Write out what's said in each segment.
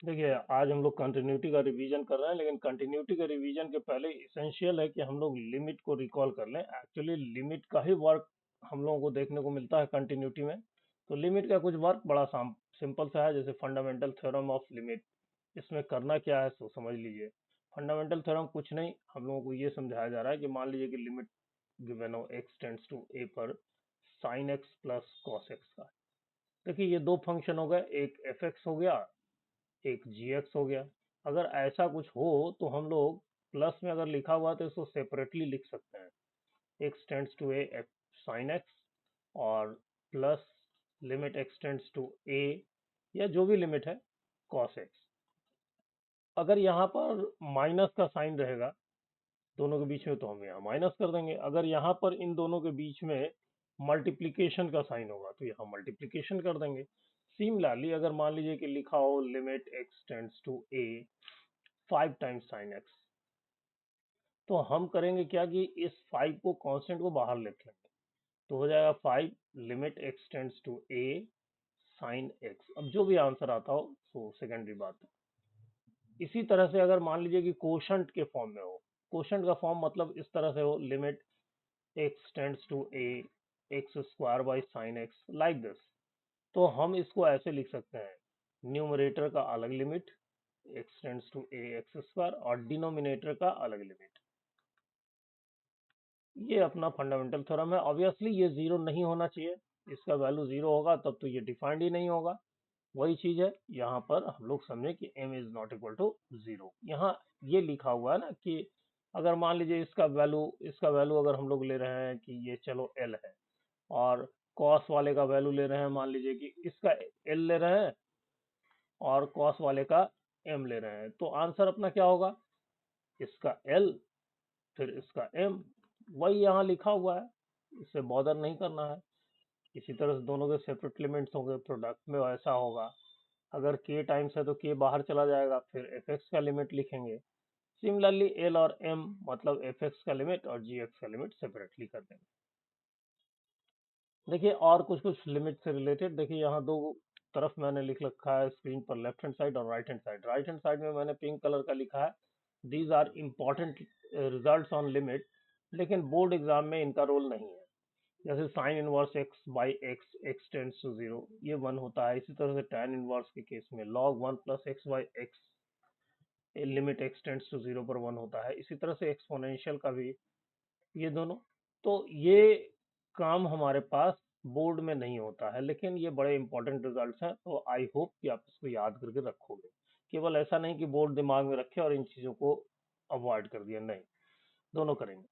देखिए, आज हम लोग कंटिन्यूटी का रिवीजन कर रहे हैं, लेकिन कंटिन्यूटी के रिवीजन के पहले इसेंशियल है कि हम लोग लिमिट को रिकॉल कर लें। एक्चुअली लिमिट का ही वर्क हम लोगों को देखने को मिलता है कंटिन्यूटी में। तो लिमिट का कुछ वर्क बड़ा सिंपल सा है, जैसे फंडामेंटल थ्योरम ऑफ लिमिट। इसमें करना क्या है तो समझ लीजिए। फंडामेंटल थ्योरम कुछ नहीं, हम लोगों को ये समझाया जा रहा है कि मान लीजिए कि लिमिट गिवन हो x टेंड्स टू a पर sin x plus cos x का। देखिए, ये दो फंक्शन हो गए, एक fx हो गया, एक gx हो गया। अगर ऐसा कुछ हो तो हम लोग प्लस में अगर लिखा हुआ तो इसको सेपरेटली लिख सकते हैं, x tends to a sin x और plus limit x tends to a या जो भी लिमिट है cos x। अगर यहाँ पर माइनस का साइन रहेगा दोनों के बीच में तो हम यहाँ माइनस कर देंगे। अगर यहाँ पर इन दोनों के बीच में मल्टीप्लिकेशन का साइन होगा तो यहाँ मल्टीप्लिकेशन कर देंगे। सिमिलरली अगर मान लीजिए कि लिखा हो limit x tends to a 5 times sine x, तो हम करेंगे क्या कि इस 5 को कांस्टेंट को बाहर लेते लेंगे, तो हो जाएगा 5 limit x tends to a sine x। अब जो भी आंसर आता हो तो सेकेंडरी बात है। इसी तरह से अगर मान लीजिए कि कोशंट के फॉर्म में हो, कोशंट का फॉर्म मतलब इस तरह से हो, limit x tends to a X square by sine X, like this. तो हम इसको ऐसे लिख सकते हैं, न्यूमरेटर का अलग limit x tends to a X square और डिनोमिनेटर का अलग लिमिट। ये अपना फंडामेंटल थ्योरम है। ऑब्वियसली ये जीरो नहीं होना चाहिए, इसका वैल्यू जीरो होगा तब तो ये डिफाइंड ही नहीं होगा। वही चीज है, यहाँ पर हम लोग समझे कि m is not equal to zero. यहाँ ये लिखा हुआ है ना कि अगर मान लीजिए इसका वैल्यू अगर हम लोग ले रहे हैं कि ये चलो l है, और कॉस वाले का वैल्यू ले रहे हैं, मान लीजिए कि इसका l ले रहे हैं और कॉस वाले का m ले रहे हैं, तो आंसर अपना क्या होगा, इसका l फिर इसका m। वही यहाँ लिखा हुआ है, इससे बॉदर नहीं करना है। इसी तरह से दोनों के सेपरेट लिमिट्स होंगे, प्रोडक्ट में ऐसा होगा, अगर k टाइम्स है तो k बाहर चला जाएगा, फिर fx का लिमिट लिखेंगे। सिमिलरली l और m मतलब fx का लिमिट और gx का लिमिट सेपरेटली कर देंगे। देखिए, और कुछ कुछ लिमिट से रिलेटेड देखिए, यहाँ दो तरफ मैंने लिख रखा है स्क्रीन पर, लेफ्ट हैंड साइड और right hand side. Right hand side में मैंने पिंक कलर का लिखा है, these are important results on limit, लेकिन बोर्ड एग्जाम में इनका रोल नहीं है। जैसे sine inverse x by x, x tends to zero, ये 1 होता है। इसी तरह से tan इनवर्स के केस में log 1 plus x by x, limit x tends to zero पर 1 होता है। इसी तरह से एक्सपोनेंशियल का भी ये दोनों। तो ये काम हमारे पास बोर्ड में नहीं होता है, लेकिन ये बड़े इंपॉर्टेंट रिजल्ट्स हैं, तो आई होप कि आप इसको याद करके रखोगे। केवल ऐसा नहीं कि बोर्ड दिमाग में रखे और इन चीज़ों को अवॉइड कर दिया, नहीं, दोनों करेंगे।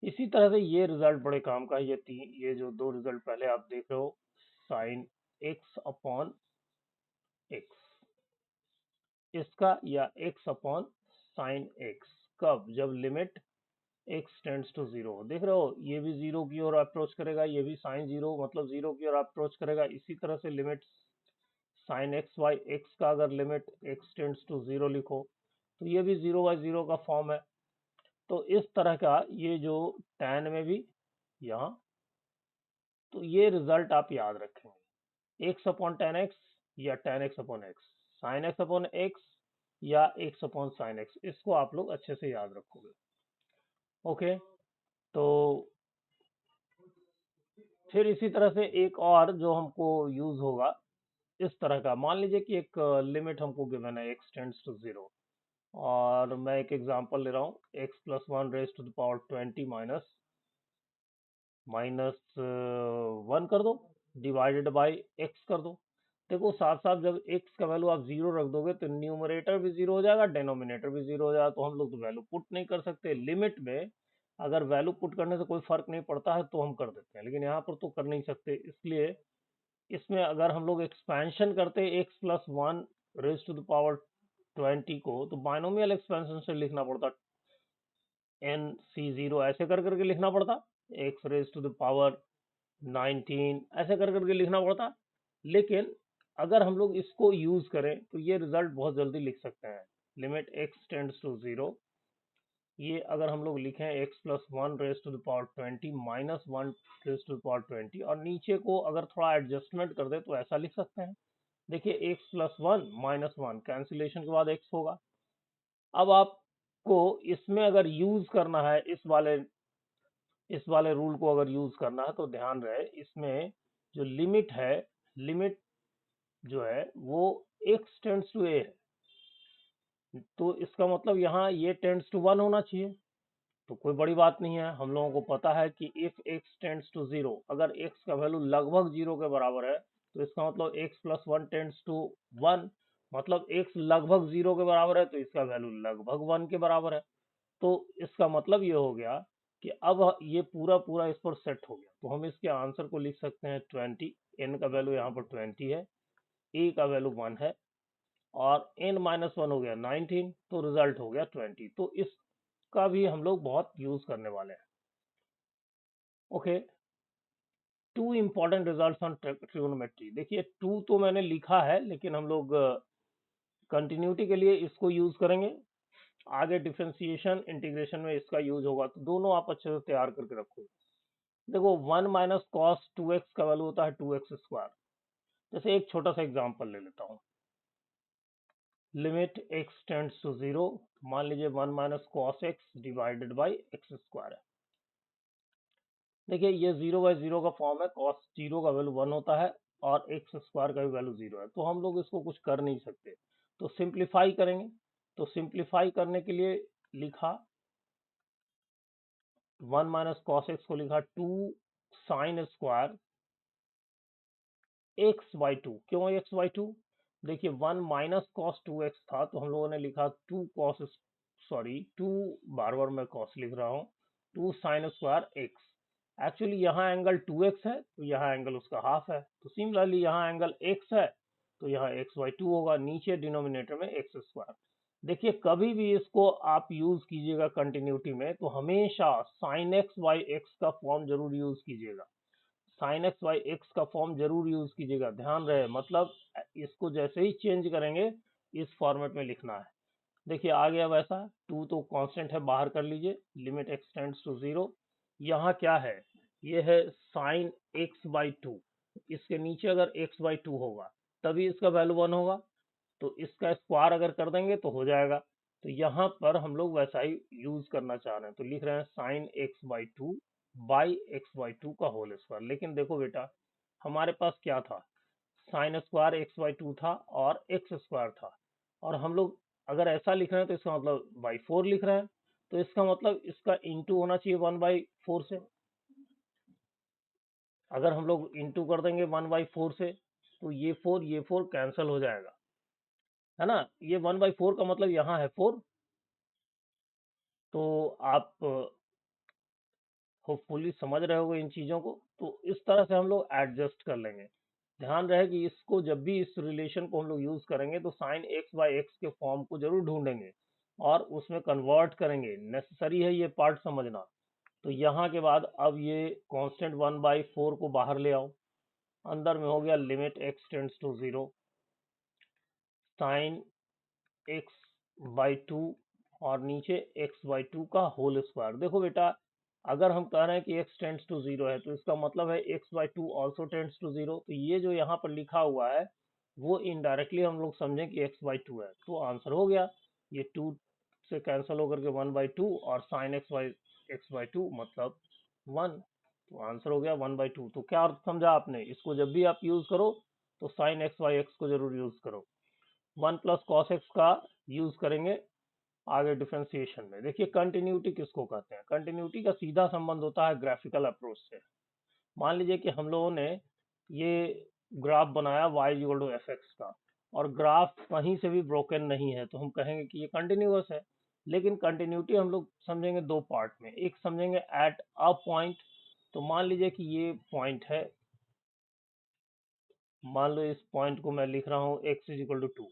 इसी तरह से ये रिजल्ट बड़े काम का है, ये जो दो रिजल्ट पहले आप देख रहे हो, साइन एक्स अपॉन एक्स, इसका या एक्स अपॉन साइन एक्स, कब, जब limit x tends to zero. देख रहे हो, ये भी जीरो की ओर अप्रोच करेगा, ये भी साइन जीरो मतलब जीरो की ओर अप्रोच करेगा। इसी तरह से limit sine x by x का अगर limit x tends to zero लिखो तो ये भी जीरो बाई जीरो का फॉर्म है। तो इस तरह का ये जो टैन में भी यहाँ, तो ये रिजल्ट आप याद रखेंगे, एक्स अपॉन टेन एक्स या ten x upon x, sine x upon x या एक्स अपॉन साइन एक्स, इसको आप लोग अच्छे से याद रखोगे। ओके, तो फिर इसी तरह से एक और जो हमको यूज होगा इस तरह का, मान लीजिए कि एक लिमिट हमको गिवन है x टेंड्स टू जीरो, और मैं एक एग्जांपल ले रहा हूँ, x plus one raise to the power 20 minus minus one कर दो, डिवाइडेड बाई x कर दो। देखो, साथ साथ जब x का वैल्यू आप जीरो रख दोगे तो न्यूमरेटर भी जीरो हो जाएगा, डिनोमिनेटर भी जीरो हो जाएगा, तो हम लोग तो वैल्यू पुट नहीं कर सकते। लिमिट में अगर वैल्यू पुट करने से कोई फर्क नहीं पड़ता है तो हम कर देते हैं, लेकिन यहाँ पर तो कर नहीं सकते। इसलिए इसमें अगर हम लोग एक्सपेंशन करते x plus one raise to the power 20 को, तो बाइनोमियल एक्सपेंशन से लिखना पड़ता, एन सी जीरो ऐसे कर करके लिखना पड़ता, x raise to the power 19 ऐसे कर करके लिखना पड़ता। लेकिन अगर हम लोग इसको यूज करें तो ये रिजल्ट बहुत जल्दी लिख सकते हैं, limit x tends to zero, ये अगर हम लोग लिखें x plus one raise to the power 20 minus one raise to the power 20, और नीचे को अगर थोड़ा एडजस्टमेंट कर दे तो ऐसा लिख सकते हैं, देखिए x प्लस 1 माइनस 1 कैंसिलेशन के बाद x होगा। अब आपको इसमें अगर यूज करना है इस वाले रूल को अगर यूज करना है तो ध्यान रहे इसमें जो लिमिट है, लिमिट जो है वो x टेंड्स टू a है, तो इसका मतलब यहाँ ये टेंड्स टू 1 होना चाहिए। तो कोई बड़ी बात नहीं है, हम लोगों को पता है कि इफ x टेंड्स टू 0, अगर x का वैल्यू लगभग 0 के बराबर है तो इसका मतलब x प्लस 1 टेंड्स टू 1, मतलब x लगभग 0 के बराबर है तो इसका वैल्यू लगभग 1 के बराबर है। तो इसका मतलब ये हो गया कि अब ये पूरा पूरा इस पर सेट हो गया, तो हम इसके आंसर को लिख सकते हैं 20। n का वैल्यू यहाँ पर 20 है, a का वैल्यू 1 है और n माइनस 1 हो गया 19, तो रिजल्ट हो गया 20। तो इसका भी हम लोग बहुत यूज करने वाले हैं। Okay, two important results on trigonometry. देखिए टू तो मैंने लिखा है लेकिन हम लोग कंटिन्यूटी के लिए इसको यूज करेंगे, आगे डिफरेंशिएशन इंटीग्रेशन में इसका यूज होगा, तो दोनों आप अच्छे से तैयार करके रखो। देखो 1 माइनस कॉस 2x का वैल्यू होता है 2x स्क्वायर। जैसे एक छोटा सा एग्जांपल ले लेता हूँ, लिमिट x टेंड्स टू 0, मान लीजिए 1 minus cos x divided by x square है। देखिए ये 0/0 का फॉर्म है, cos 0 का वैल्यू 1 होता है और एक्स स्क्वायर का भी वैल्यू 0 है, तो हम लोग इसको कुछ कर नहीं सकते, तो सिंप्लीफाई करेंगे। तो सिंप्लीफाई करने के लिए लिखा 1 माइनस कॉस एक्स को लिखा 2 साइन स्क्वायर x/2। क्यों x/2? देखिए 1 माइनस कॉस 2x था तो हम लोगों ने लिखा 2 कॉस, सॉरी 2, बार बार मैं कॉस लिख रहा हूँ, 2 साइन स्क्वायर x। एक्चुअली यहाँ एंगल 2x है तो यहाँ एंगल उसका हाफ है, तो सिमिलरली यहाँ एंगल x है तो यहाँ x/2 होगा, नीचे डिनोमिनेटर में x स्क्वायर। देखिए कभी भी इसको आप यूज कीजिएगा कंटिन्यूटी में तो हमेशा साइन x बाई एक्स का फॉर्म जरूर यूज कीजिएगा, साइन एक्स बाई एक्स का फॉर्म जरूर यूज कीजिएगा, ध्यान रहे, मतलब इसको जैसे ही चेंज करेंगे इस फॉर्मेट में लिखना है। देखिए आ गया वैसा, टू तो कांस्टेंट है, बाहर कर लीजिए, लिमिट एक्स टेंड्स टू 0। यहाँ क्या है, ये है साइन x/2, इसके नीचे अगर x/2 होगा तभी इसका वैल्यू 1 होगा, तो इसका स्क्वायर अगर कर देंगे तो हो जाएगा। तो यहाँ पर हम लोग वैसा ही यूज करना चाह रहे हैं, तो लिख रहे हैं साइन x/2 बाई x/2 का होल स्क्वायर। लेकिन देखो बेटा हमारे पास क्या था, साइन स्क्वायर x/2 था और एक्स स्क्वायर था, और हम लोग अगर ऐसा लिख रहे हैं तो इसका मतलब बाई 4 लिख रहे हैं, तो इसका मतलब इसका इंटू होना चाहिए 1/4 से। अगर हम लोग इंटू कर देंगे 1/4 से तो ये 4 कैंसिल हो जाएगा, है ना, ये 1/4 का मतलब यहाँ है 4। तो आप होपफुली समझ रहे होगे इन चीज़ों को, तो इस तरह से हम लोग एडजस्ट कर लेंगे। ध्यान रहे कि इसको जब भी इस रिलेशन को हम लोग यूज करेंगे तो साइन x/x के फॉर्म को जरूर ढूंढेंगे और उसमें कन्वर्ट करेंगे, नेसेसरी है ये पार्ट समझना। तो यहाँ के बाद अब ये कांस्टेंट 1/4 को बाहर ले आओ, अंदर में हो गया limit x tends to 0 sine x/2 और नीचे x/2 का होल स्क्वायर। देखो बेटा अगर हम कह रहे हैं कि x टेंड्स टू 0 है तो इसका मतलब है x/2 ऑल्सो टेंड्स टू 0, तो ये जो यहाँ पर लिखा हुआ है वो इनडायरेक्टली हम लोग समझें कि x/2 है, तो आंसर हो गया, ये 2 से कैंसिल होकर के 1/2 और साइन x/2 मतलब 1, तो आंसर हो गया 1/2। तो क्या अर्थ समझा आपने, इसको जब भी आप यूज करो तो साइन x/x को जरूर यूज करो। 1 प्लस कॉस एक्स का यूज करेंगे आगे डिफरेंशिएशन में। देखिए कंटिन्यूटी किसको कहते हैं, कंटिन्यूटी का सीधा संबंध होता है ग्राफिकल अप्रोच से। मान लीजिए कि हम लोगों ने ये ग्राफ बनाया y=fx का और ग्राफ कहीं से भी ब्रोकन नहीं है तो हम कहेंगे कि ये कंटिन्यूअस है। लेकिन कंटिन्यूटी हम लोग समझेंगे दो पार्ट में, एक समझेंगे एट अ पॉइंट। तो मान लीजिए कि ये पॉइंट है, मान लो इस पॉइंट को मैं लिख रहा हूँ x=2,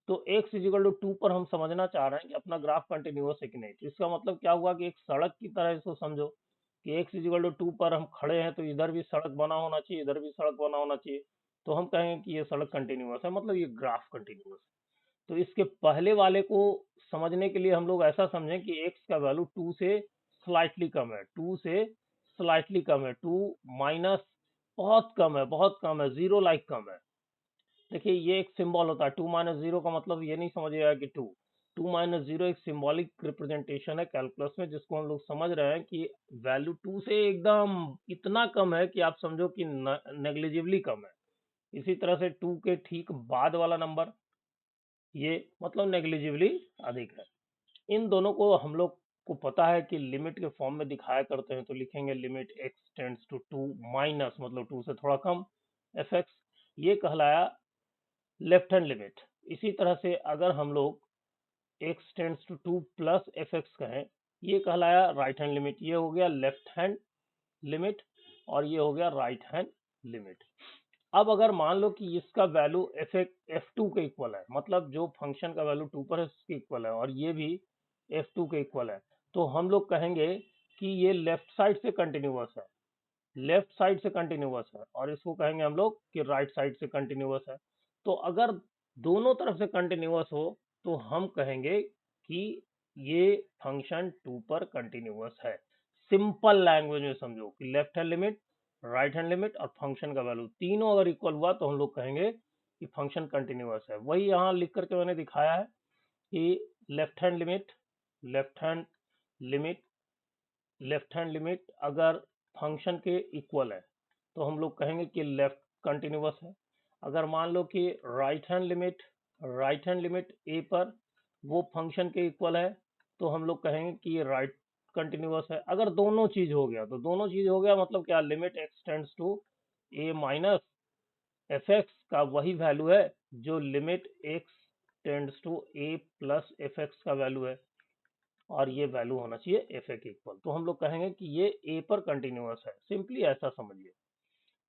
तो x=2 पर हम समझना चाह रहे हैं कि अपना ग्राफ कंटिन्यूअस है कि नहीं। तो इसका मतलब क्या हुआ कि एक सड़क की तरह इसको समझो कि x=2 पर हम खड़े हैं तो इधर भी सड़क बना होना चाहिए, इधर भी सड़क बना होना चाहिए, तो हम कहेंगे कि ये सड़क कंटिन्यूअस है, मतलब ये ग्राफ कंटिन्यूअस है। तो इसके पहले वाले को समझने के लिए हम लोग ऐसा समझें कि x का वैल्यू 2 से स्लाइटली कम है, 2 से स्लाइटली कम है, 2 माइनस बहुत कम है, बहुत कम है, 0 लाइक कम है। देखिए ये एक सिंबल होता है, 2 माइनस 0 का मतलब ये नहीं समझिएगा कि 2 माइनस 0 एक सिंबॉलिक रिप्रेजेंटेशन है कैलकुलस में, जिसको हम लोग समझ रहे हैं कि वैल्यू 2 से एकदम इतना कम है कि आप समझो कि नेग्लिजिबली कम है। इसी तरह से 2 के ठीक बाद वाला नंबर ये मतलब नेग्लिजिबली अधिक है। इन दोनों को हम लोग को पता है कि लिमिट के फॉर्म में दिखाया करते हैं, तो लिखेंगे limit x tends to 2 minus मतलब 2 से थोड़ा कम एफ एक्स, ये कहलाया लेफ्ट हैंड लिमिट। इसी तरह से अगर हम लोग x tends to 2 plus f x कहें, ये कहलाया राइट हैंड लिमिट। ये हो गया लेफ्ट हैंड लिमिट और ये हो गया राइट हैंड लिमिट। अब अगर मान लो कि इसका वैल्यू f2 के इक्वल है, मतलब जो फंक्शन का वैल्यू 2 पर है उसके इक्वल है, और ये भी f2 के इक्वल है, तो हम लोग कहेंगे कि ये लेफ्ट साइड से कंटिन्यूअस है, लेफ्ट साइड से कंटिन्यूअस है, और इसको कहेंगे हम लोग कि राइट साइड से कंटिन्यूअस है। तो अगर दोनों तरफ से कंटिन्यूअस हो तो हम कहेंगे कि ये फंक्शन 2 पर कंटिन्यूअस है। सिंपल लैंग्वेज में समझो कि left hand limit, right hand limit और फंक्शन का वैल्यू तीनों अगर इक्वल हुआ तो हम लोग कहेंगे कि फंक्शन कंटिन्यूअस है। वही यहाँ लिख करके मैंने दिखाया है कि left hand limit, left hand limit, left hand limit अगर फंक्शन के इक्वल है तो हम लोग कहेंगे कि लेफ्ट कंटिन्यूअस है। अगर मान लो कि right hand limit, right hand limit A पर वो फंक्शन के इक्वल है तो हम लोग कहेंगे कि ये राइट कंटिन्यूअस है। अगर दोनों चीज हो गया तो दोनों चीज हो गया मतलब क्या, limit x tends to a minus f x का वही वैल्यू है जो limit x tends to a plus f x का वैल्यू है, और ये वैल्यू होना चाहिए एफ ए के इक्वल। तो हम लोग कहेंगे कि ये ए पर कंटिन्यूअस है। सिंपली ऐसा समझिए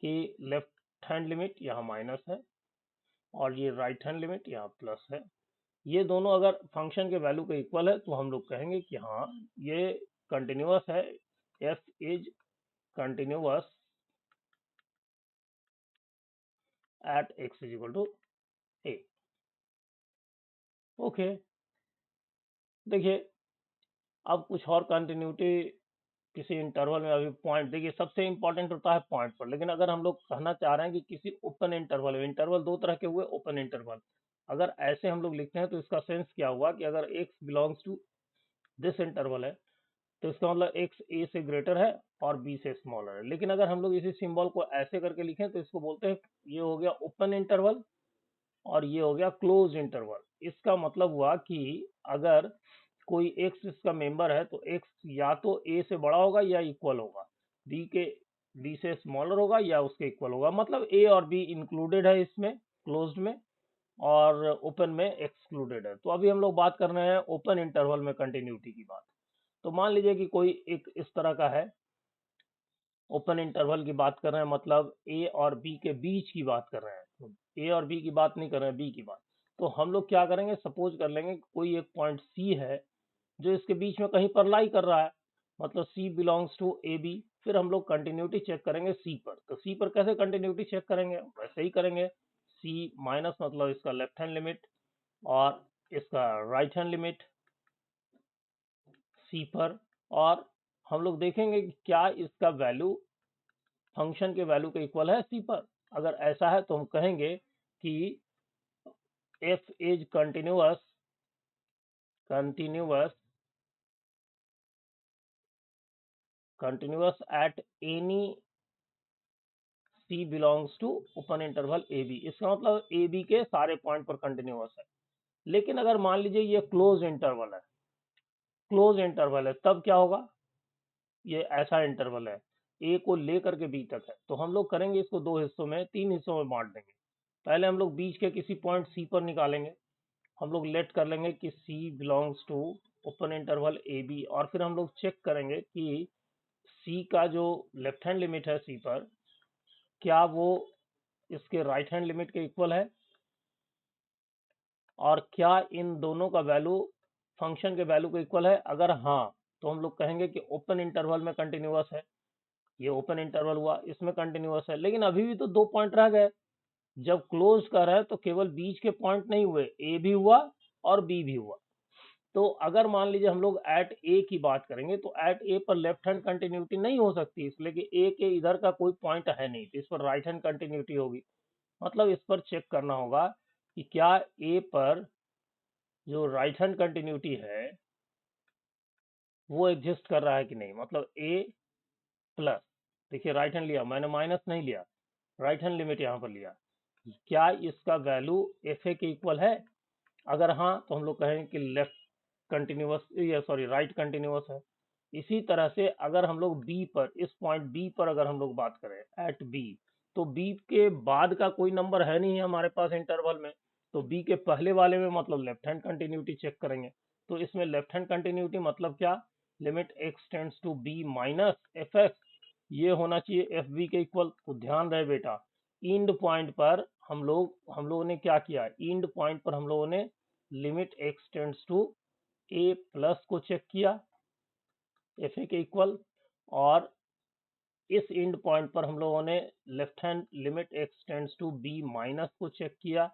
कि लेफ्ट हैंड लिमिट यहाँ माइनस है और ये राइट हैंड लिमिट यहाँ प्लस है। ये दोनों अगर फंक्शन के वैल्यू के इक्वल है तो हम लोग कहेंगे कि हाँ ये कंटिन्यूअस है, f is continuous at x is equal to a. Okay, देखिए अब कुछ और कंटिन्यूटी किसी इंटरवल में, अभी पॉइंट देखिए सबसे इंपॉर्टेंट होता है पॉइंट पर, लेकिन अगर हम लोग कहना चाह रहे हैं कि किसी ओपन इंटरवल, इंटरवल दो तरह के हुए, ओपन इंटरवल, अगर ऐसे हम लोग लिखते हैं तो इसका सेंस क्या हुआ कि अगर x belongs to this interval है तो इसका मतलब x a से ग्रेटर है और b से स्मॉलर है। लेकिन अगर हम लोग इसी सिंबल को ऐसे करके लिखें तो इसको बोलते हैं, ये हो गया ओपन इंटरवल और ये हो गया क्लोज इंटरवल। इसका मतलब हुआ कि अगर कोई एक्स इसका मेंबर है तो एक्स या तो ए से बड़ा होगा या इक्वल होगा, बी से स्मॉलर होगा या उसके इक्वल होगा, मतलब ए और बी इंक्लूडेड है इसमें क्लोज्ड में, और ओपन में एक्सक्लूडेड है। तो अभी हम लोग बात कर रहे हैं ओपन इंटरवल में कंटिन्यूटी की बात। तो मान लीजिए कि कोई एक इस तरह का है, ओपन इंटरवल की बात कर रहे हैं, मतलब ए और बी के बीच की बात कर रहे हैं, ए और बी की बात नहीं कर रहे हैं, बी की बात। तो हम लोग क्या करेंगे, सपोज कर लेंगे कोई एक पॉइंट सी है जो इसके बीच में कहीं पर लाई कर रहा है, मतलब सी बिलोंग्स टू ए बी। फिर हम लोग कंटिन्यूटी चेक करेंगे सी पर। तो सी पर कैसे कंटिन्यूटी चेक करेंगे, वैसे ही करेंगे, सी माइनस मतलब इसका लेफ्ट हैंड लिमिट और इसका राइट हैंड लिमिट सी पर, और हम लोग देखेंगे कि क्या इसका वैल्यू फंक्शन के वैल्यू के इक्वल है सी पर। अगर ऐसा है तो हम कहेंगे कि f is continuous, continuous continuous at any c belongs to open interval a b. इसका मतलब ए बी के सारे पॉइंट पर कंटिन्यूअस है। लेकिन अगर मान लीजिए ये क्लोज इंटरवल है, क्लोज इंटरवल है, तब क्या होगा, ये ऐसा इंटरवल है ए को लेकर के बी तक है, तो हम लोग करेंगे इसको दो हिस्सों में, तीन हिस्सों में बांट देंगे। पहले हम लोग बीच के किसी पॉइंट सी पर निकालेंगे, हम लोग लेट कर लेंगे कि C belongs to open interval a b, और फिर हम लोग चेक करेंगे कि C का जो लेफ्ट हैंड लिमिट है C पर, क्या वो इसके राइट हैंड लिमिट के इक्वल है, और क्या इन दोनों का वैल्यू फंक्शन के वैल्यू के इक्वल है। अगर हाँ तो हम लोग कहेंगे कि ओपन इंटरवल में कंटिन्यूअस है। ये ओपन इंटरवल हुआ, इसमें कंटिन्यूअस है, लेकिन अभी भी तो दो पॉइंट रह गए। जब क्लोज कर है तो केवल बीच के पॉइंट नहीं हुए, ए भी हुआ और बी भी हुआ। तो अगर मान लीजिए हम लोग एट ए की बात करेंगे तो एट ए पर लेफ्ट हैंड कंटिन्यूटी नहीं हो सकती, इसलिए कि ए के इधर का कोई पॉइंट है नहीं, तो इस पर राइट हैंड कंटिन्यूटी होगी। मतलब इस पर चेक करना होगा कि क्या ए पर जो राइट हैंड कंटिन्यूटी है वो एग्जिस्ट कर रहा है कि नहीं। मतलब ए प्लस, देखिए राइट हैंड लिया मैंने, माइनस नहीं लिया, राइट हैंड लिमिट यहाँ पर लिया, क्या इसका वैल्यू एफ ए के इक्वल है। अगर हाँ तो हम लोग कहेंगे कि लेफ्ट कंटिन्यूअस, या सॉरी राइट कंटिन्यूअस है। इसी तरह से अगर हम लोग बी पर, इस पॉइंट बी पर अगर हम लोग बात करें एट बी, तो बी के बाद का कोई नंबर है नहीं है हमारे पास इंटरवल में, तो बी के पहले वाले में मतलब लेफ्ट हैंड कंटिन्यूटी चेक करेंगे। तो इसमें लेफ्ट हैंड कंटिन्यूटी मतलब क्या, limit x tends to b minus f x, ये होना चाहिए एफ बी के इक्वल। तो ध्यान रहे बेटा, इंड पॉइंट पर हम लोगों ने क्या किया, इंड पॉइंट पर हम लोगों ने limit x tends to a plus को चेक किया एफ ए के इक्वल, और इस इंड पॉइंट पर हम लोगों ने left hand limit x tends to b minus को चेक किया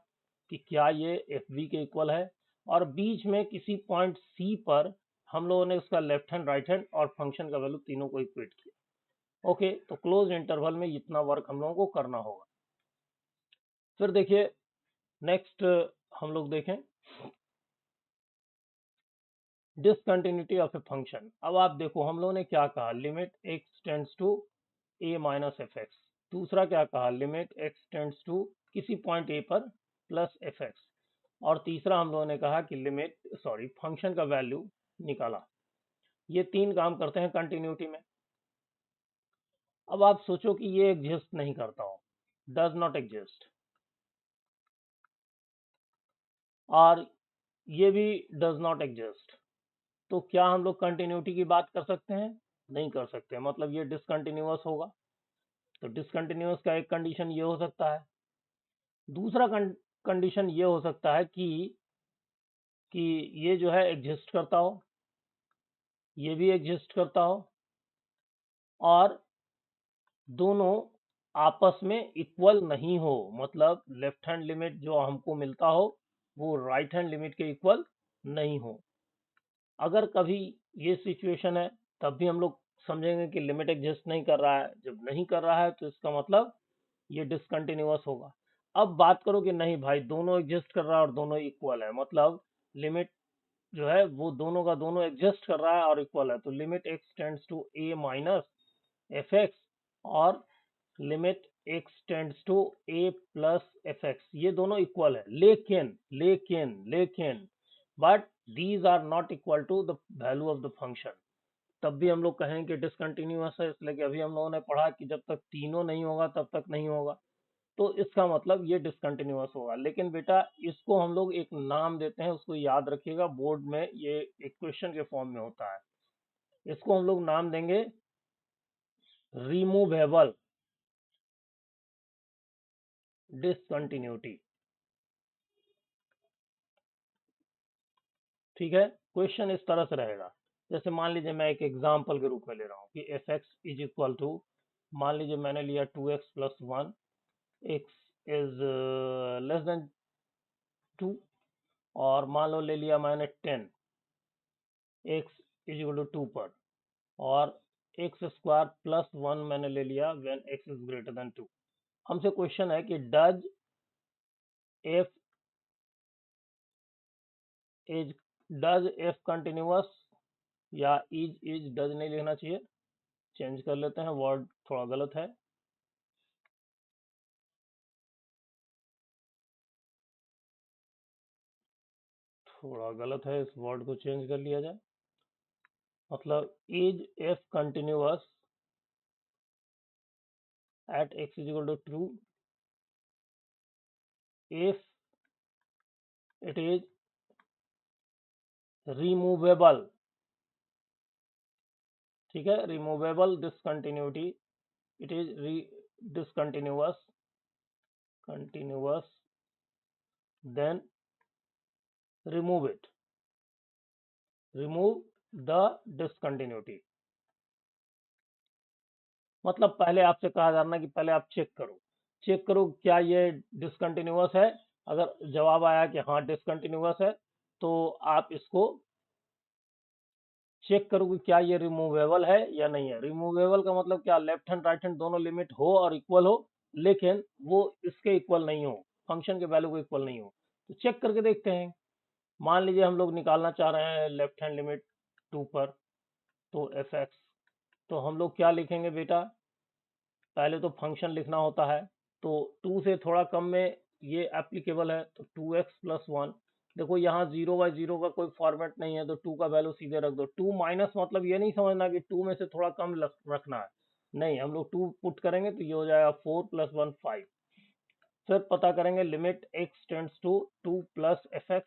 कि क्या ये एफ बी के इक्वल है, और बीच में किसी पॉइंट सी पर हम लोगों ने उसका लेफ्ट हैंड राइट हैंड और फंक्शन का वैल्यू तीनों को इक्वेट किया। ओके, तो क्लोज इंटरवल में इतना वर्क हम लोगों को करना होगा। फिर देखिए नेक्स्ट हम लोग देखें डिसकंटिन्यूटी ऑफ ए फंक्शन। अब आप देखो हम लोगों ने क्या कहा, limit x tends to a minus f x, दूसरा क्या कहा, लिमिट एक्स टेंड्स टू किसी पॉइंट ए पर प्लस एफ एक्स, और तीसरा हम लोगों ने कहा कि लिमिट सॉरी फंक्शन का वैल्यू निकाला। ये तीन काम करते हैं कंटिन्यूटी में। अब आप सोचो कि ये एग्जिस्ट नहीं करता हो, डज नॉट एग्जिस्ट, और ये भी डज नॉट एग्जिस्ट, तो क्या हम लोग कंटिन्यूटी की बात कर सकते हैं, नहीं कर सकते, मतलब ये डिसकंटिन्यूअस होगा। तो डिसकंटिन्यूअस का एक कंडीशन ये हो सकता है, दूसरा कंडीशन ये हो सकता है कि ये जो है एग्जिस्ट करता हो, ये भी एग्जिस्ट करता हो, और दोनों आपस में इक्वल नहीं हो, मतलब लेफ्ट हैंड लिमिट जो हमको मिलता हो वो राइट हैंड लिमिट के इक्वल नहीं हो। अगर कभी ये सिचुएशन है तब भी हम लोग समझेंगे कि लिमिट एग्जिस्ट नहीं कर रहा है। जब नहीं कर रहा है तो इसका मतलब ये डिसकंटिन्यूअस होगा। अब बात करो कि नहीं भाई दोनों एग्जिस्ट कर रहा है और दोनों इक्वल है, मतलब लिमिट जो है वो दोनों का दोनों एग्जिस्ट कर रहा है और इक्वल है, तो limit x tends to a minus f x और limit x tends to a plus f x, ये दोनों इक्वल है, लेकिन but these are not equal to the value of the function. तब भी हम लोग कहेंगे कि डिसकंटिन्यूअस है, इसलिए कि अभी हम लोगों ने पढ़ा कि जब तक तीनों नहीं होगा तब तक नहीं होगा, तो इसका मतलब ये डिसकंटिन्यूअस होगा। लेकिन बेटा इसको हम लोग एक नाम देते हैं, उसको याद रखिएगा, बोर्ड में ये इक्वेशन के फॉर्म में होता है, इसको हम लोग नाम देंगे रिमूवेबल डिसकंटिन्यूटी। ठीक है, क्वेश्चन इस तरह से रहेगा, जैसे मान लीजिए मैं एक एग्जांपल के रूप में ले रहा हूँ कि f x is equal to, मान लीजिए मैंने लिया 2x plus 1, x is less than 2, और मान लो ले लिया मैंने 10 एक्स इज इक्वल टू 2 पर, और एक्स स्क्वायर प्लस 1 मैंने ले लिया when x is greater than 2। हमसे क्वेश्चन है कि f is does F continuous, या इज डज नहीं लिखना चाहिए, चेंज कर लेते हैं, वर्ड थोड़ा गलत है, थोड़ा गलत है, इस वर्ड को चेंज कर लिया जाए। मतलब is f continuous at x is equal to true if it is removable. ठीक है, removable discontinuity, it is discontinuous continuous then remove it, remove the discontinuity. मतलब पहले आपसे कहा जा रहा है कि पहले आप चेक करो क्या ये डिसकंटिन्यूअस है। अगर जवाब आया कि हाँ डिसकंटिन्यूअस है, तो आप इसको चेक करो कि क्या ये रिमूवेबल है या नहीं है। रिमूवेबल का मतलब क्या, लेफ्ट हैंड राइट हैंड दोनों लिमिट हो और इक्वल हो, लेकिन वो इसके इक्वल नहीं हो, फंक्शन के वैल्यू को इक्वल नहीं हो। तो चेक करके देखते हैं। मान लीजिए हम लोग निकालना चाह रहे हैं लेफ्ट हैंड लिमिट 2 पर, तो एफ एक्स, तो हम लोग क्या लिखेंगे बेटा, पहले तो फंक्शन लिखना होता है, तो 2 से थोड़ा कम में ये एप्लीकेबल है, तो 2x+1। देखो यहाँ 0/0 का कोई फॉर्मेट नहीं है, तो 2 का वैल्यू सीधे रख दो। 2 माइनस मतलब ये नहीं समझना कि 2 में से थोड़ा कम रखना है, नहीं, हम लोग 2 पुट करेंगे तो ये हो जाएगा 4 + 1 5। फिर पता करेंगे limit x tends to 2 + fx।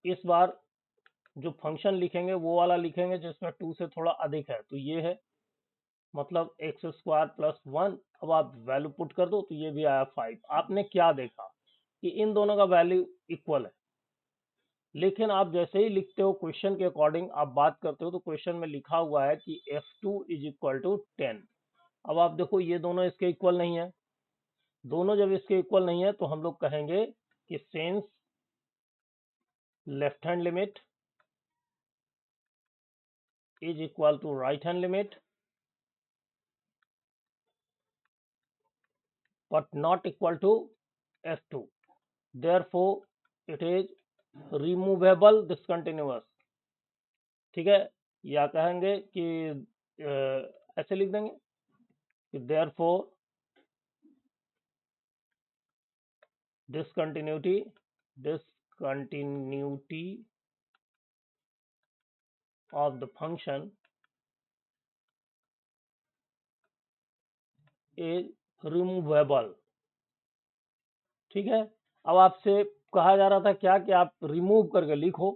इस बार जो फंक्शन लिखेंगे वो वाला लिखेंगे जिसमें 2 से थोड़ा अधिक है, तो ये है, मतलब x² + 1। अब आप वैल्यू पुट कर दो तो ये भी आया 5। आपने क्या देखा कि इन दोनों का वैल्यू इक्वल है, लेकिन आप जैसे ही लिखते हो क्वेश्चन के अकॉर्डिंग आप बात करते हो, तो क्वेश्चन में लिखा हुआ है कि f2 = 10। अब आप देखो ये दोनों इसके इक्वल नहीं है, दोनों जब इसके इक्वल नहीं है तो हम लोग कहेंगे कि since left hand limit = right hand limit but not equal to f2, therefore it is removable discontinuous। ठीक है, या कहेंगे कि ऐसे लिख देंगे कि therefore discontinuity of the function is removable। ठीक है, अब आपसे कहा जा रहा था क्या कि आप रिमूव करके लिखो,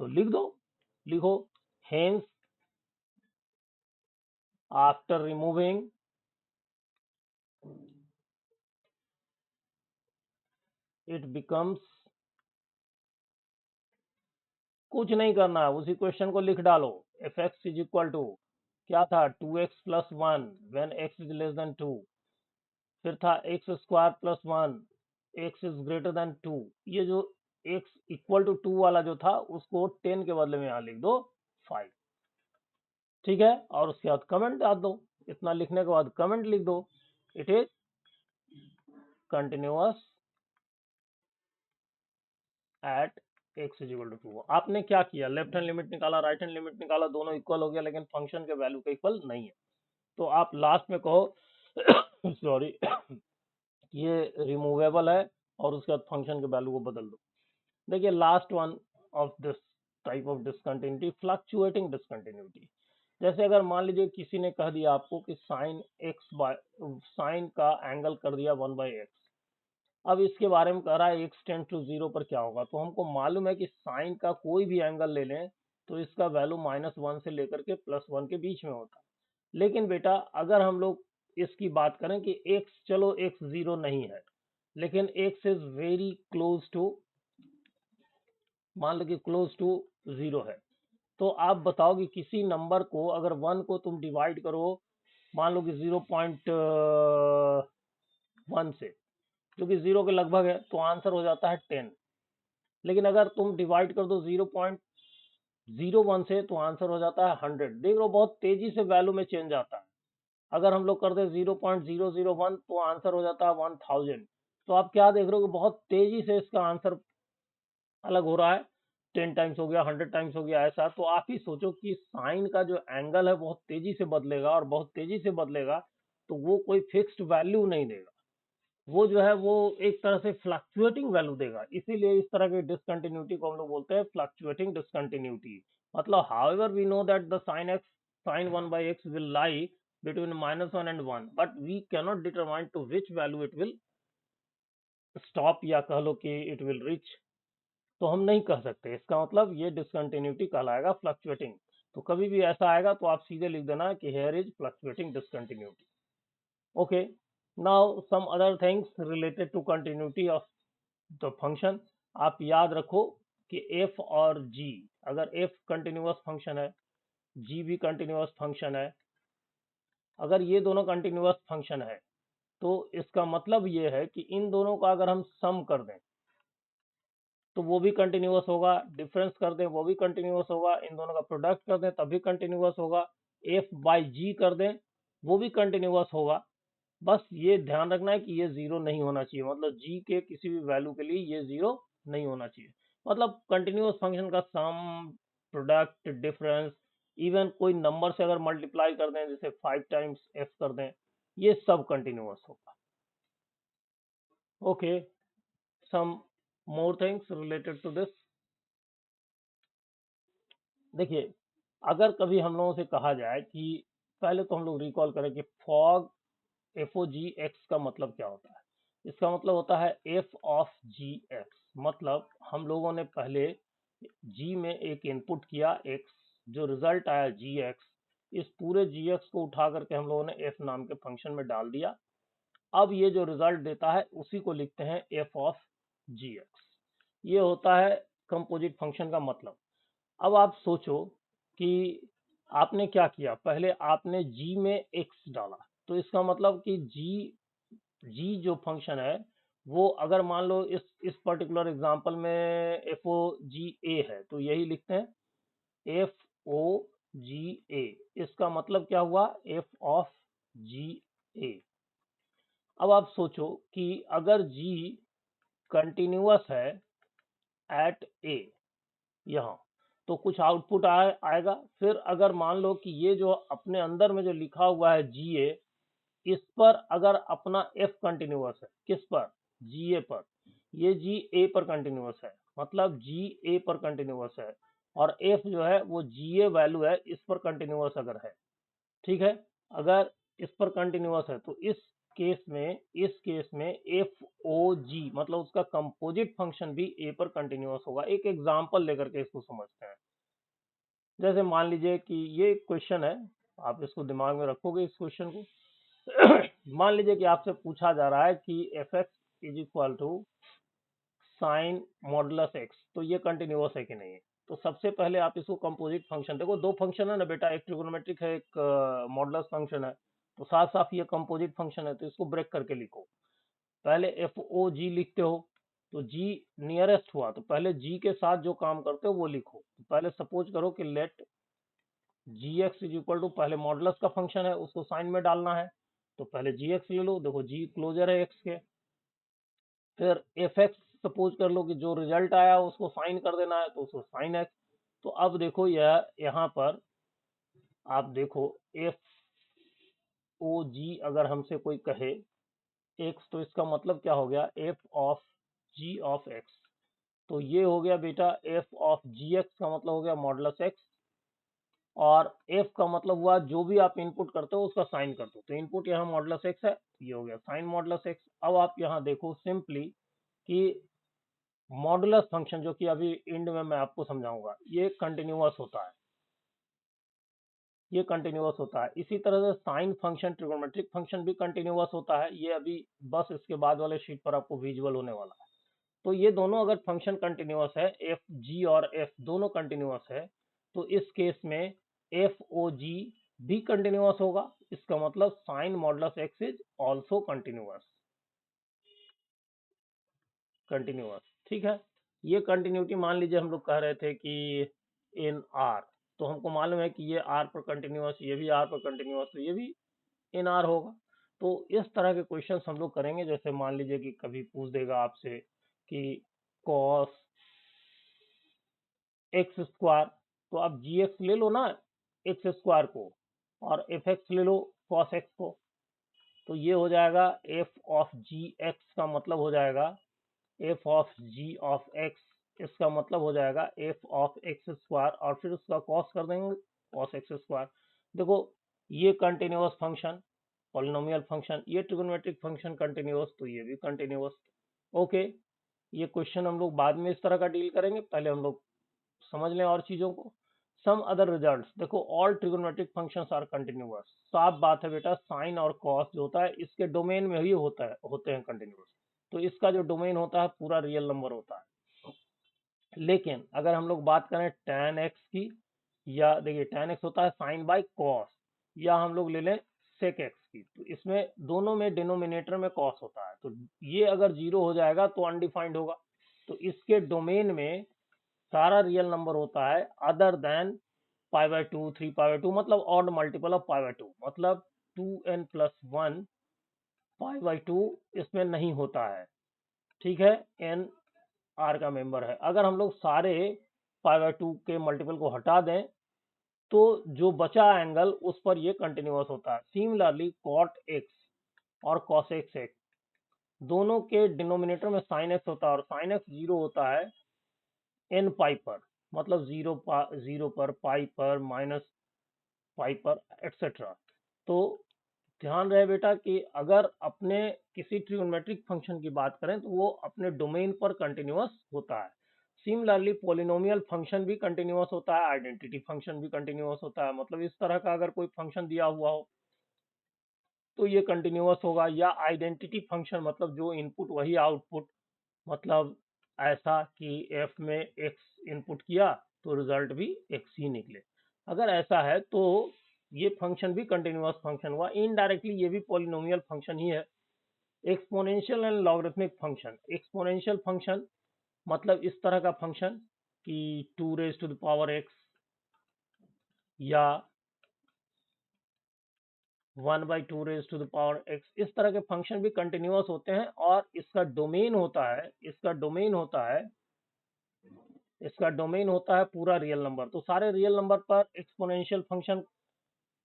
तो लिख दो, लिखो hence after removing it becomes, कुछ नहीं करना है, उसी क्वेश्चन को लिख डालो। fx = क्या था, 2x+1 when x is less than 2। फिर था x² + 1 x is greater than 2। ये जो x = 2 वाला जो था उसको 10 के बदले में यहाँ लिख दो 5। ठीक है, और उसके बाद कमेंट डाल दो। इतना लिखने के बाद कमेंट लिख दो, it is continuous eight x = 2। आपने क्या किया, लेफ्ट हैंड लिमिट निकाला, राइट हैंड लिमिट निकाला, दोनों इक्वल हो गया, लेकिन फंक्शन के वैल्यू के इक्वल नहीं है। तो आप लास्ट में कहो सॉरी ये रिमूवेबल है, और उसके बाद फंक्शन के वैल्यू को बदल दो। देखिए last one of this type of discontinuity, fluctuating discontinuity. जैसे अगर मान लीजिए किसी ने कह दिया आपको कि साइन का एंगल कर दिया 1/x। अब इसके बारे में कह रहा है x टेंड्स टू 0 पर क्या होगा, तो हमको मालूम है कि साइन का कोई भी एंगल ले लें तो इसका वैल्यू -1 से लेकर के +1 के बीच में होता है। लेकिन बेटा अगर हम लोग इसकी बात करें कि x, चलो x 0 नहीं है, लेकिन x is very close to, मान लो कि क्लोज टू 0 है, तो आप बताओ कि किसी नंबर को अगर 1 को तुम डिवाइड करो, मान लो कि 0.1 से, जो कि 0 के लगभग है, तो आंसर हो जाता है 10। लेकिन अगर तुम डिवाइड कर दो 0.01 से, तो आंसर हो जाता है 100। देख लो बहुत तेजी से वैल्यू में चेंज आता है। अगर हम लोग कर दे 0.001 तो आंसर हो जाता है 1000। तो आप क्या देख रहे हो कि बहुत तेजी से इसका आंसर अलग हो रहा है, 10 टाइम्स हो गया, 100 टाइम्स हो गया, ऐसा। तो आप ही सोचो कि साइन का जो एंगल है बहुत तेजी से बदलेगा, और बहुत तेजी से बदलेगा तो वो कोई फिक्स्ड वैल्यू नहीं देगा, वो जो है वो एक तरह से फ्लक्चुएटिंग वैल्यू देगा। इसीलिए इस तरह की डिसकंटिन्यूटी को हम लोग बोलते हैं फ्लक्चुएटिंग डिसकंटिन्यूटी। मतलब however we know that the sin 1/x will lie between -1 and 1, but we cannot determine to which value it will stop, या कह लो कि it will reach। तो हम नहीं कह सकते, इसका मतलब ये डिसकंटिन्यूटी कहलाएगा फ्लक्चुएटिंग। तो कभी भी ऐसा आएगा तो आप सीधे लिख देना कि here is fluctuating discontinuity. Okay, now some other things related to continuity of the function. आप याद रखो कि f और g, अगर f कंटिन्यूअस फंक्शन है, g भी कंटिन्यूअस फंक्शन है, अगर ये दोनों कंटिन्यूअस फंक्शन है, तो इसका मतलब ये है कि इन दोनों का अगर हम सम कर दें तो वो भी कंटिन्यूअस होगा, डिफरेंस कर दें वो भी कंटिन्यूअस होगा, इन दोनों का प्रोडक्ट कर दें तब भी कंटिन्यूअस होगा, f/g कर दें वो भी कंटिन्यूअस होगा। बस ये ध्यान रखना है कि ये जीरो नहीं होना चाहिए, मतलब जी के किसी भी वैल्यू के लिए ये जीरो नहीं होना चाहिए। मतलब कंटिन्यूअस फंक्शन का सम, प्रोडक्ट, डिफरेंस, इवन कोई नंबर से अगर मल्टीप्लाई कर दें, जैसे 5 टाइम्स एफ कर दें, ये सब कंटिन्यूअस होगा। Okay, some more things related to this. देखिए, अगर कभी हम लोगों से कहा जाए कि पहले तो हम लोग रिकॉल करें कि फॉग एफ ओ जी एक्स का मतलब क्या होता है। इसका मतलब होता है एफ ऑफ जी एक्स, मतलब हम लोगों ने पहले जी में एक इनपुट किया एक्स, जो रिजल्ट आया जी एक्स, इस पूरे जी एक्स को उठा करके हम लोगों ने एफ नाम के फंक्शन में डाल दिया। अब ये जो रिजल्ट देता है उसी को लिखते हैं एफ ऑफ जी एक्स। ये होता है कंपोजिट फंक्शन का मतलब। अब आप सोचो कि आपने क्या किया, पहले आपने जी में एक्स डाला, तो इसका मतलब कि जी जी जो फंक्शन है वो, अगर मान लो इस पर्टिकुलर एग्जांपल में एफ ओ जी ए है, तो यही लिखते हैं एफ ओ जी ए। इसका मतलब क्या हुआ, एफ ऑफ जी ए। अब आप सोचो कि अगर जी कंटिन्यूअस है एट ए, यहाँ, तो कुछ आउटपुट आएगा। फिर अगर मान लो कि ये जो अपने अंदर में जो लिखा हुआ है जी ए, इस पर अगर अपना एफ कंटिन्यूअस है, किस पर, जी ए पर, ये जी ए पर कंटिन्यूअस है, मतलब जी ए पर कंटिन्यूअस है, और एफ जो है वो जी ए वैल्यू है, इस पर कंटिन्यूअस अगर है, ठीक है, अगर इस पर कंटिन्यूअस है, तो इस केस में एफ ओ जी मतलब उसका कंपोजिट फंक्शन भी ए पर कंटिन्यूअस होगा। एक एग्जांपल लेकर के इसको समझते हैं। जैसे मान लीजिए कि ये क्वेश्चन है, आप इसको दिमाग में रखोगे इस क्वेश्चन को। मान लीजिए कि आपसे पूछा जा रहा है कि f x is equal to sine modulus x, तो ये कंटिन्यूअस है कि नहीं है। तो सबसे पहले आप इसको कंपोजिट फंक्शन, देखो दो फंक्शन है ना बेटा, एक ट्रिगोनोमेट्रिक है, एक मॉडुलस फंक्शन है, तो साफ साफ ये कंपोजिट फंक्शन है, तो इसको ब्रेक करके लिखो। पहले एफ ओ जी लिखते हो, तो जी नियरेस्ट हुआ, तो पहले जी के साथ जो काम करते हो वो लिखो। तो पहले सपोज करो कि let g x is equal to, पहले मॉडुलस का फंक्शन है उसको साइन में डालना है, तो पहले जी एक्स ले लो, देखो जी क्लोजर है एक्स के। फिर एफ एक्स सपोज कर लो कि जो रिजल्ट आया उसको साइन कर देना है, तो उसको साइन एक्स। तो अब देखो यह यहाँ पर आप देखो एफ ओ जी अगर हमसे कोई कहे एक्स, तो इसका मतलब क्या हो गया, f of g of x. तो ये हो गया बेटा एफ ऑफ जी एक्स का मतलब हो गया मॉडुलस एक्स, और एफ का मतलब हुआ जो भी आप इनपुट करते हो उसका साइन कर दो, तो इनपुट यहाँ मॉडुलस एक्स है, ये हो गया साइन मॉडुलस एक्स। अब आप यहाँ देखो सिंपली कि मॉडुलस फंक्शन, जो कि अभी एंड में मैं आपको समझाऊंगा, ये कंटिन्यूअस होता है, ये कंटिन्यूअस होता है। इसी तरह से साइन फंक्शन, ट्रिगोनोमेट्रिक फंक्शन भी कंटिन्यूअस होता है, ये अभी बस इसके बाद वाले शीट पर आपको विजुअल होने वाला है। तो ये दोनों अगर फंक्शन कंटिन्यूअस है, एफ जी और एफ दोनों कंटिन्यूअस है, तो इस केस में एफ ओ जी भी कंटिन्यूअस होगा। इसका मतलब sine modulus x is also continuous, continuous, ठीक है। ये कंटिन्यूटी मान लीजिए हम लोग कह रहे थे कि इन आर, तो हमको मालूम है कि ये आर पर कंटिन्यूअस, ये भी आर पर कंटिन्यूअस, तो ये भी इन आर होगा। तो इस तरह के क्वेश्चंस हम लोग करेंगे। जैसे मान लीजिए कि कभी पूछ देगा आपसे कि कॉस एक्स स्क्वायर, तो आप जी एक्स ले लो ना एक्स स्क्वायर को, और एफ एक्स ले लो कॉस एक्स को, तो ये हो जाएगा एफ ऑफ जी एक्स का मतलब हो जाएगा f of g of x, इसका मतलब हो जाएगा एफ ऑफ एक्स स्क्वायर, और फिर उसका कॉस कर देंगे कॉस एक्स स्क्वायर। देखो ये कंटिन्यूअस फंक्शन, पॉलिनोमियल फंक्शन, ये ट्रिगोनोमेट्रिक फंक्शन कंटिन्यूअस, तो ये भी कंटिन्यूअस। ओके, ये क्वेश्चन हम लोग बाद में इस तरह का डील करेंगे, पहले हम लोग समझ लें और चीजों को। सम अदर रिजल्ट्स, देखो all trigonometric functions are continuous, साफ बात है बेटा, साइन और कॉस जो होता है इसके डोमेन में ही होते हैं कंटिन्यूअस, तो इसका जो डोमेन होता है पूरा रियल नंबर होता है। लेकिन अगर हम लोग बात करें tan एक्स की, या देखिए tan एक्स होता है साइन बाई कॉस, या हम लोग ले लें सेक एक्स की, तो इसमें दोनों में डिनोमिनेटर में कॉस होता है, तो ये अगर जीरो हो जाएगा तो अनडिफाइंड होगा। तो इसके डोमेन में सारा रियल नंबर होता है other than pi by two, 3 pi by two, मतलब odd multiple of pi by two, मतलब 2n+1 पाई बाई 2 इसमें नहीं होता है, ठीक है, एन आर का मेंबर है। अगर हम लोग सारे पाई बाई 2 के मल्टीपल को हटा दें तो जो बचा एंगल उस पर ये कंटिन्यूअस होता है। सिमिलरली कॉट एक्स और कॉस एक्स एक्स दोनों के डिनोमिनेटर में साइन एक्स होता है और साइन एक्स 0 होता है एन पाई पर, मतलब 0 पर, पाई पर, माइनस पाई पर, एक्सेट्रा। तो ध्यान रहे बेटा कि अगर अपने किसी ट्रिग्नोमेट्रिक फंक्शन की बात करें तो वो अपने डोमेन पर कंटिन्यूअस होता है। सिमिलरली पॉलिनोमियल फंक्शन भी कंटिन्यूअस होता है, आइडेंटिटी फंक्शन भी कंटिन्यूअस होता है। मतलब इस तरह का अगर कोई फंक्शन दिया हुआ हो तो ये कंटिन्यूअस होगा, या आइडेंटिटी फंक्शन मतलब जो इनपुट वही आउटपुट, मतलब ऐसा कि एफ में एक्स इनपुट किया तो रिजल्ट भी एक्स ही निकले। अगर ऐसा है तो ये फंक्शन भी कंटिन्यूअस फंक्शन हुआ। इनडायरेक्टली ये भी पॉलिनोमियल फंक्शन ही है। Exponential and logarithmic function, exponential function मतलब इस तरह का फंक्शन कि 2 raise to the power x या 1 by 2 raise to the power x, इस तरह के फंक्शन भी कंटिन्यूअस होते हैं और इसका डोमेन होता है, इसका डोमेन होता है पूरा रियल नंबर। तो सारे रियल नंबर पर एक्सपोनेंशियल फंक्शन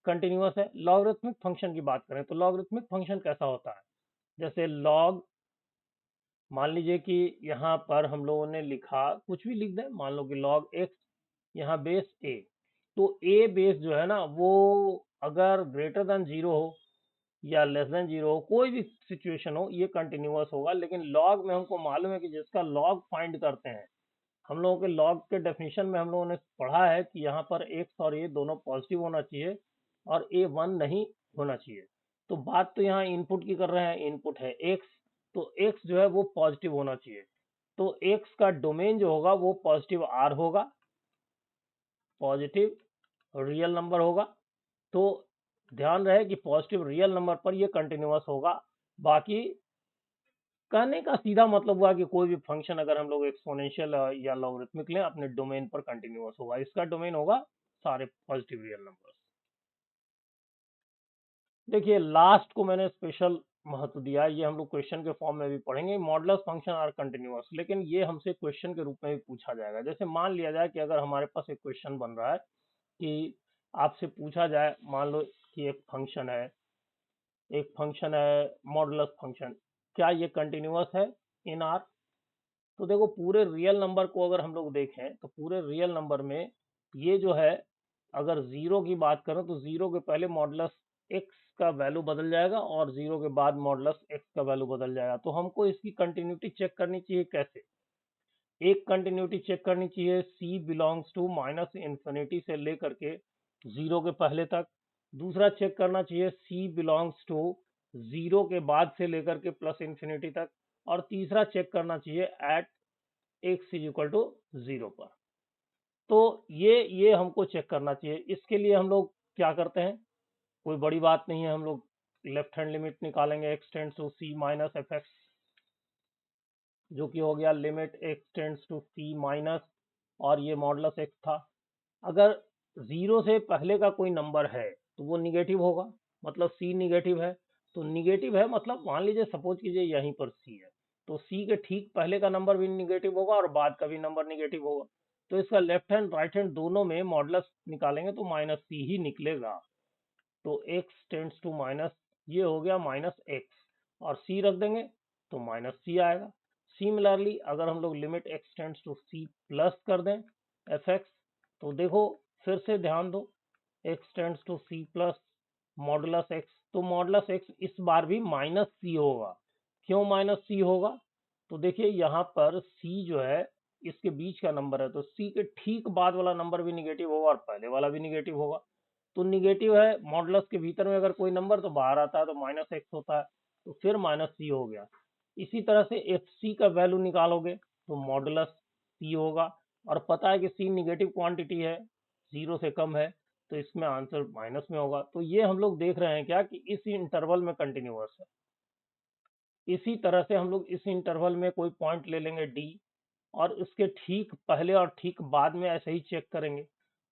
कंटिन्यूअस है। लॉगरिथमिक फंक्शन की बात करें तो लॉगरिथमिक फंक्शन कैसा होता है, जैसे लॉग, मान लीजिए कि यहाँ पर हम लोगों ने लिखा, कुछ भी लिख दें, मान लो कि लॉग एक्स, यहाँ बेस ए, तो ए बेस जो है ना वो अगर ग्रेटर देन 0 हो या लेस देन 0 हो, कोई भी सिचुएशन हो, ये कंटिन्यूअस होगा। लेकिन लॉग में हमको मालूम है कि जिसका लॉग फाइंड करते हैं, हम लोगों के लॉग के डेफिनेशन में हम लोगों ने पढ़ा है कि यहाँ पर एक्स और ए दोनों पॉजिटिव होना चाहिए और ए 1 नहीं होना चाहिए। तो बात तो यहाँ इनपुट की कर रहे हैं, इनपुट है एक्स, तो एक्स जो है वो पॉजिटिव होना चाहिए। तो एक्स का डोमेन जो होगा वो पॉजिटिव आर होगा, पॉजिटिव रियल नंबर होगा। तो ध्यान रहे कि पॉजिटिव रियल नंबर पर ये कंटिन्यूअस होगा। बाकी कहने का सीधा मतलब हुआ कि कोई भी फंक्शन अगर हम लोग एक्सपोनेंशियल या लॉगरिथमिक लें, अपने डोमेन पर कंटिन्यूअस होगा। इसका डोमेन होगा सारे पॉजिटिव रियल नंबर्स। देखिए लास्ट को मैंने स्पेशल महत्व दिया है, ये हम लोग क्वेश्चन के फॉर्म में भी पढ़ेंगे। मॉडुलस फंक्शन आर कंटिन्यूअस, लेकिन ये हमसे क्वेश्चन के रूप में भी पूछा जाएगा। जैसे मान लिया जाए कि अगर हमारे पास एक क्वेश्चन बन रहा है कि आपसे पूछा जाए, मान लो कि एक फंक्शन है मॉडुलस फंक्शन, क्या ये कंटिन्यूअस है इन आर? तो देखो पूरे रियल नंबर को अगर हम लोग देखें तो पूरे रियल नंबर में ये जो है, अगर 0 की बात करें तो 0 के पहले मॉडुलस एक्स का वैल्यू बदल जाएगा और 0 के बाद मॉडुलस एक्स का वैल्यू बदल जाएगा। तो हमको इसकी कंटिन्यूटी चेक करनी चाहिए। कैसे? एक कंटिन्यूटी चेक करनी चाहिए, c belongs to minus infinity से लेकर के 0 के पहले तक। दूसरा चेक करना चाहिए c बिलोंग्स टू 0 के बाद से लेकर के प्लस इन्फिनिटी तक। और तीसरा चेक करना चाहिए at x is equal to 0 पर। तो ये हमको चेक करना चाहिए। इसके लिए हम लोग क्या करते हैं, कोई बड़ी बात नहीं है, हम लोग लेफ्ट हैंड लिमिट निकालेंगे, x tends to c minus f x, जो कि हो गया limit x tends to c minus, और ये मॉडुलस एक्स था। अगर 0 से पहले का कोई नंबर है तो वो निगेटिव होगा, मतलब सी निगेटिव है। तो निगेटिव है मतलब मान लीजिए सपोज कीजिए यहीं पर सी है, तो सी के ठीक पहले का नंबर भी निगेटिव होगा और बाद का भी नंबर निगेटिव होगा। तो इसका लेफ्ट हैंड राइट हैंड दोनों में मॉडुलस निकालेंगे तो माइनस सी ही निकलेगा। तो एक्स टेंड्स टू माइनस, ये हो गया माइनस एक्स, और सी रख देंगे तो माइनस सी आएगा। सिमिलरली अगर हम लोग limit x tends to c plus कर दें एफ एक्स, तो देखो फिर से ध्यान दो, x tends to c plus modulus x, तो मॉडुलस एक्स इस बार भी माइनस सी होगा। क्यों माइनस सी होगा? तो देखिए यहाँ पर सी जो है इसके बीच का नंबर है, तो सी के ठीक बाद वाला नंबर भी निगेटिव होगा और पहले वाला भी निगेटिव होगा। तो निगेटिव है मॉडुलस के भीतर में अगर कोई नंबर तो बाहर आता है तो माइनस एक्स होता है, तो फिर माइनस सी हो गया। इसी तरह से एफ सी का वैल्यू निकालोगे तो मॉडुलस सी होगा, और पता है कि सी निगेटिव क्वांटिटी है, 0 से कम है, तो इसमें आंसर माइनस में होगा। तो ये हम लोग देख रहे हैं क्या कि इस इंटरवल में कंटिन्यूअस है। इसी तरह से हम लोग इस इंटरवल में कोई पॉइंट ले लेंगे डी, और उसके ठीक पहले और ठीक बाद में ऐसे ही चेक करेंगे।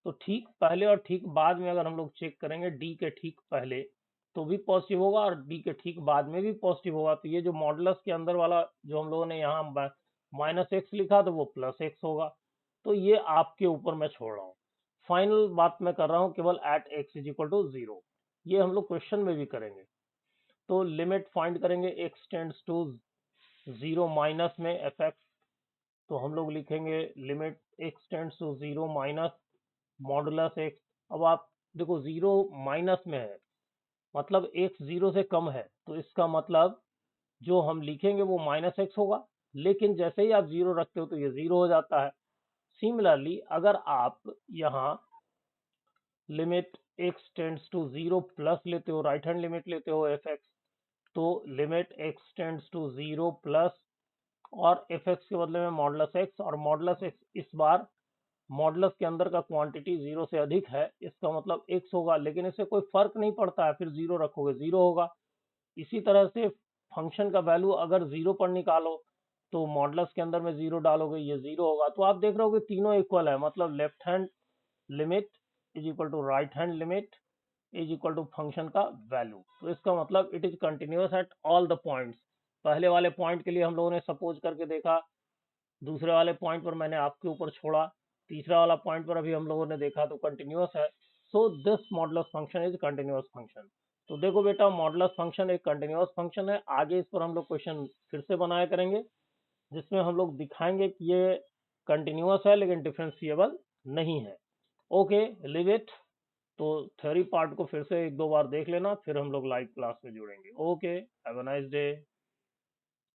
तो ठीक पहले और ठीक बाद में अगर हम लोग चेक करेंगे डी के ठीक पहले, तो भी पॉजिटिव होगा और डी के ठीक बाद में भी पॉजिटिव होगा। तो ये जो मॉडुलस के अंदर वाला जो हम लोगों ने यहाँ -x लिखा तो वो +x होगा। तो ये आपके ऊपर मैं छोड़ रहा हूँ। फाइनल बात मैं कर रहा हूँ केवल at x is equal to 0। ये हम लोग क्वेश्चन में भी करेंगे। तो लिमिट फाइंड करेंगे x टेंड्स टू 0 माइनस में fx। तो हम लोग लिखेंगे limit x tends to 0 minus modulus x। अब आप देखो 0 माइनस में है, मतलब x 0 से कम है, तो इसका मतलब जो हम लिखेंगे वो -x होगा। लेकिन जैसे ही आप 0 रखते हो तो ये 0 हो जाता है। सिमिलरली अगर आप यहाँ limit x tends to 0 plus लेते हो, राइट हैंड लिमिट लेते हो fx, तो limit x tends to 0 plus और fx के बदले में मॉडुलस x, और मॉडुलस x इस बार मॉडुलस के अंदर का क्वांटिटी 0 से अधिक है, इसका मतलब x होगा। लेकिन इससे कोई फर्क नहीं पड़ता है, फिर 0 रखोगे 0 होगा। इसी तरह से फंक्शन का वैल्यू अगर 0 पर निकालो तो मॉडुलस के अंदर में 0 डालोगे, ये 0 होगा। तो आप देख रहे हो कि तीनों इक्वल है, मतलब left hand limit is equal to right hand limit is equal to function का वैल्यू। तो इसका मतलब it is continuous at all the points. पहले वाले पॉइंट के लिए हम लोगों ने सपोज करके देखा, दूसरे वाले पॉइंट पर मैंने आपके ऊपर छोड़ा, तीसरा वाला पॉइंट पर अभी हम लोगों ने देखा तो कंटिन्यूअस है। So this modulus function is continuous function. तो देखो बेटा, मॉडुलस फंक्शन एक कंटिन्यूअस फंक्शन है। आगे इस पर हम लोग क्वेश्चन फिर से बनाया करेंगे, जिसमें हम लोग दिखाएंगे कि ये कंटिन्यूअस है लेकिन डिफरेंशिएबल नहीं है। Okay, live it. तो थ्योरी पार्ट को फिर से एक दो बार देख लेना, फिर हम लोग लाइव क्लास में जुड़ेंगे। Okay, have a nice day.